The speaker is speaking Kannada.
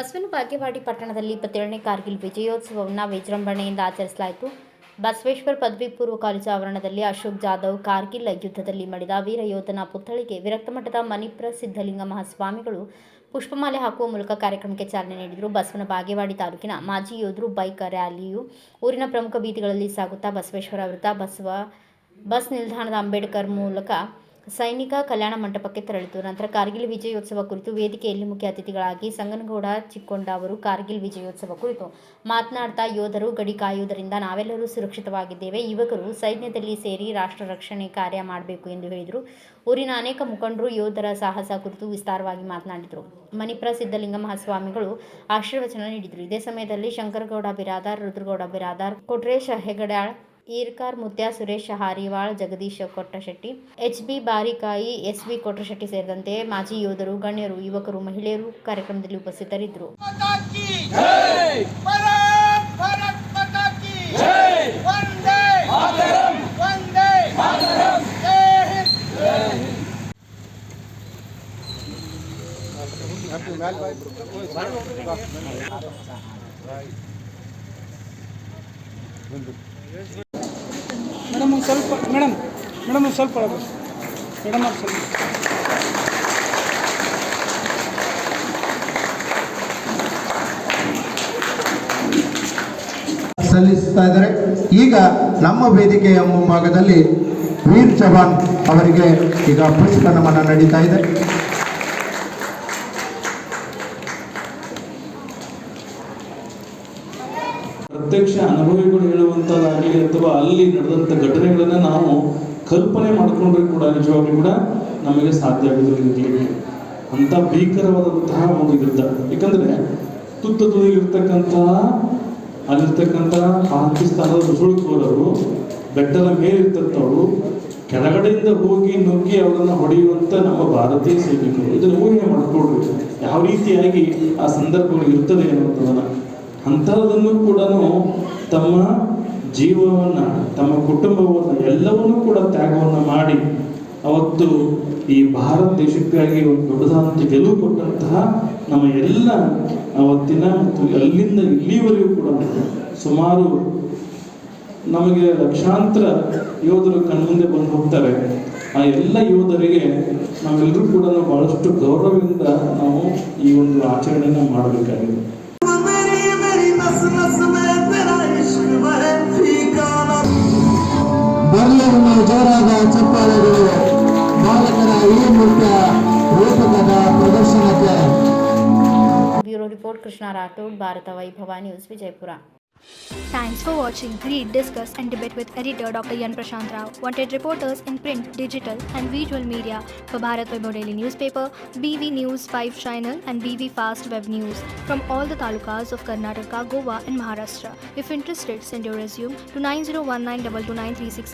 ಬಸವನ ಬಾಗೇವಾಡಿ ಪಟ್ಟಣದಲ್ಲಿ 27ನೇ ಕಾರ್ಗಿಲ್ ವಿಜಯೋತ್ಸವವನ್ನು ವಿಜೃಂಭಣೆಯಿಂದ ಆಚರಿಸಲಾಯಿತು. ಬಸವೇಶ್ವರ ಪದವಿ ಪೂರ್ವ ಕಾಲೇಜು ಆವರಣದಲ್ಲಿ ಅಶೋಕ್ ಜಾಧವ್ ಕಾರ್ಗಿಲ್ ಯುದ್ಧದಲ್ಲಿ ಮಡಿದ ವೀರ ಯೋಧನ ಪುತ್ಥಳಿಗೆ ವಿರಕ್ತ ಮಠದ ಮಣಿಪ್ರ ಸಿದ್ಧಲಿಂಗ ಮಹಾಸ್ವಾಮಿಗಳು ಪುಷ್ಪಮಾಲೆ ಹಾಕುವ ಮೂಲಕ ಕಾರ್ಯಕ್ರಮಕ್ಕೆ ಚಾಲನೆ ನೀಡಿದರು. ಬಸವನ ಬಾಗೇವಾಡಿ ತಾಲೂಕಿನ ಮಾಜಿ ಯೋಧರು ಬೈಕ್ ರ್ಯಾಲಿಯು ಊರಿನ ಪ್ರಮುಖ ಬೀದಿಗಳಲ್ಲಿ ಸಾಗುತ್ತಾ ಬಸವೇಶ್ವರ ವೃತ್ತ, ಬಸ್ ನಿಲ್ದಾಣದ ಅಂಬೇಡ್ಕರ್ ಮೂಲಕ ಸೈನಿಕ ಕಲ್ಯಾಣ ಮಂಟಪಕ್ಕೆ ತೆರಳಿತು. ನಂತರ ಕಾರ್ಗಿಲ್ ವಿಜಯೋತ್ಸವ ಕುರಿತು ವೇದಿಕೆಯಲ್ಲಿ ಮುಖ್ಯ ಅತಿಥಿಗಳಾಗಿ ಸಂಗನಗೌಡ ಚಿಕ್ಕೊಂಡ ಅವರು ಕಾರ್ಗಿಲ್ ವಿಜಯೋತ್ಸವ ಕುರಿತು ಮಾತನಾಡ್ತಾ, ಯೋಧರು ಗಡಿ ಕಾಯುವುದರಿಂದ ನಾವೆಲ್ಲರೂ ಸುರಕ್ಷಿತವಾಗಿದ್ದೇವೆ. ಯುವಕರು ಸೈನ್ಯದಲ್ಲಿ ಸೇರಿ ರಾಷ್ಟ್ರ ರಕ್ಷಣೆ ಕಾರ್ಯ ಮಾಡಬೇಕು ಎಂದು ಹೇಳಿದರು. ಊರಿನ ಅನೇಕ ಮುಖಂಡರು ಯೋಧರ ಸಾಹಸ ಕುರಿತು ವಿಸ್ತಾರವಾಗಿ ಮಾತನಾಡಿದರು. ಮಣಿಪ್ರ ಸಿದ್ಧಲಿಂಗ ಮಹಾಸ್ವಾಮಿಗಳು ಆಶೀರ್ವಚನ ನೀಡಿದರು. ಇದೇ ಸಮಯದಲ್ಲಿ ಶಂಕರಗೌಡ ಬಿರಾದಾರ್, ರುದ್ರಗೌಡ ಬಿರಾದಾರ್, ಕೊಟ್ರೇಶ ಹೆಗಡ್ಯಾಳ್, ಈರ್ಕಾರ್ ಮುತ್ಯ, ಸುರೇಶ್ ಹಾರಿವಾಳ್, ಜಗದೀಶ್ ಕೊಟ್ಟಶೆಟ್ಟಿ, ಎಚ್.ಬಿ. ಬಾರಿಕಾಯಿ, ಎಸ್.ವಿ. ಕೊಟ್ಟಶೆಟ್ಟಿ ಸೇರಿದಂತೆ ಮಾಜಿ ಯೋಧರು, ಗಣ್ಯರು, ಯುವಕರು, ಮಹಿಳೆಯರು ಕಾರ್ಯಕ್ರಮದಲ್ಲಿ ಉಪಸ್ಥಿತರಿದ್ದರು. ಮೇಡಮ್ ಒಂದು ಸ್ವಲ್ಪ ಮೇಡಮ್ ಒಂದು ಸ್ವಲ್ಪ ಮೇಡಮ್ ಅವ್ರು ಸ್ವಲ್ಪ ಸಲ್ಲಿಸ್ತಾ ಇದ್ದಾರೆ. ಈಗ ನಮ್ಮ ವೇದಿಕೆಯ ಮುಂಭಾಗದಲ್ಲಿ ವೀರ್ ಜವಾನ್ ಅವರಿಗೆ ಈಗ ಪುಷ್ಪ ನಮನ ನಡೀತಾ ಇದೆ. ಪ್ರತ್ಯಕ್ಷ ಅನುಭವಿಗಳು ಹೇಳುವಂಥದ್ದಾಗಲಿ ಅಥವಾ ಅಲ್ಲಿ ನಡೆದಂಥ ಘಟನೆಗಳನ್ನು ನಾವು ಕಲ್ಪನೆ ಮಾಡಿಕೊಂಡ್ರೆ ಕೂಡ ನಿಜವಾಗ್ಲೂ ಕೂಡ ನಮಗೆ ಸಾಧ್ಯ ಆಗೋದಿಲ್ಲ. ಅಂಥ ಭೀಕರವಾದಂತಹ ಒಂದು ಯುದ್ಧ. ಯಾಕಂದರೆ ಅಲ್ಲಿರ್ತಕ್ಕಂಥ ಪಾಕಿಸ್ತಾನದ ನುಸುಳುಕೋರರು ಬೆಟ್ಟದ ಮೇಲಿರ್ತಂಥವರು ಕೆಳಗಡೆಯಿಂದ ಹೋಗಿ ನುಗ್ಗಿ ಅವರನ್ನು ಹೊಡೆಯುವಂಥ ನಮ್ಮ ಭಾರತೀಯ ಸೈನಿಕರು. ಇದನ್ನು ಊಹೆ ಮಾಡಿಕೊಡ್ರಿ ಯಾವ ರೀತಿಯಾಗಿ ಆ ಸಂದರ್ಭಗಳು ಇರ್ತದೆ ಅನ್ನುವಂಥದ್ದನ್ನು. ಅಂಥದ್ದನ್ನು ಕೂಡ ತಮ್ಮ ಜೀವವನ್ನು, ತಮ್ಮ ಕುಟುಂಬವನ್ನು ಎಲ್ಲವನ್ನೂ ಕೂಡ ತ್ಯಾಗವನ್ನು ಮಾಡಿ ಅವತ್ತು ಈ ಭಾರತ ದೇಶಕ್ಕಾಗಿ ಒಂದು ದೊಡ್ಡದಾದಂಥ ಗೆಲುವು ಕೊಟ್ಟಂತಹ ನಮ್ಮ ಎಲ್ಲ ಅವತ್ತಿನ ಮತ್ತು ಅಲ್ಲಿಂದ ಇಲ್ಲಿವರೆಗೂ ಕೂಡ ಸುಮಾರು ನಮಗೆ ಲಕ್ಷಾಂತರ ಯೋಧರು ಕಣ್ಮುಂದೆ ಬಂದು ಹೋಗ್ತಾರೆ. ಆ ಎಲ್ಲ ಯೋಧರಿಗೆ ನಾವೆಲ್ಲರೂ ಕೂಡ ಬಹಳಷ್ಟು ಗೌರವದಿಂದ ನಾವು ಈ ಒಂದು ಆಚರಣೆಯನ್ನು ಮಾಡಬೇಕಾಗಿದೆ. ಬರಲಿನ ಜೋರಾದ ಚಪ್ಪಾಳೆಗಳು ಬಾಲಕರ ಈ ಮುಖ್ಯ ರೂಪಕದ ಪ್ರದರ್ಶನಕ್ಕೆ. ಬ್ಯೂರೋ ರಿಪೋರ್ಟ್ ಕೃಷ್ಣ ರಾಠೋಡ್, ಭಾರತ ವೈಭವ news, Vijayapura. Thanks for watching. Read, discuss and debate with editor Dr. Yan Prashant Rao. Wanted reporters in print, digital and visual media for Bharat Vaibhav Daily Newspaper, BV News 5 Channel and BV Fast Web News from all the talukas of Karnataka, Goa and Maharashtra. If interested, send your resume to 9019229369.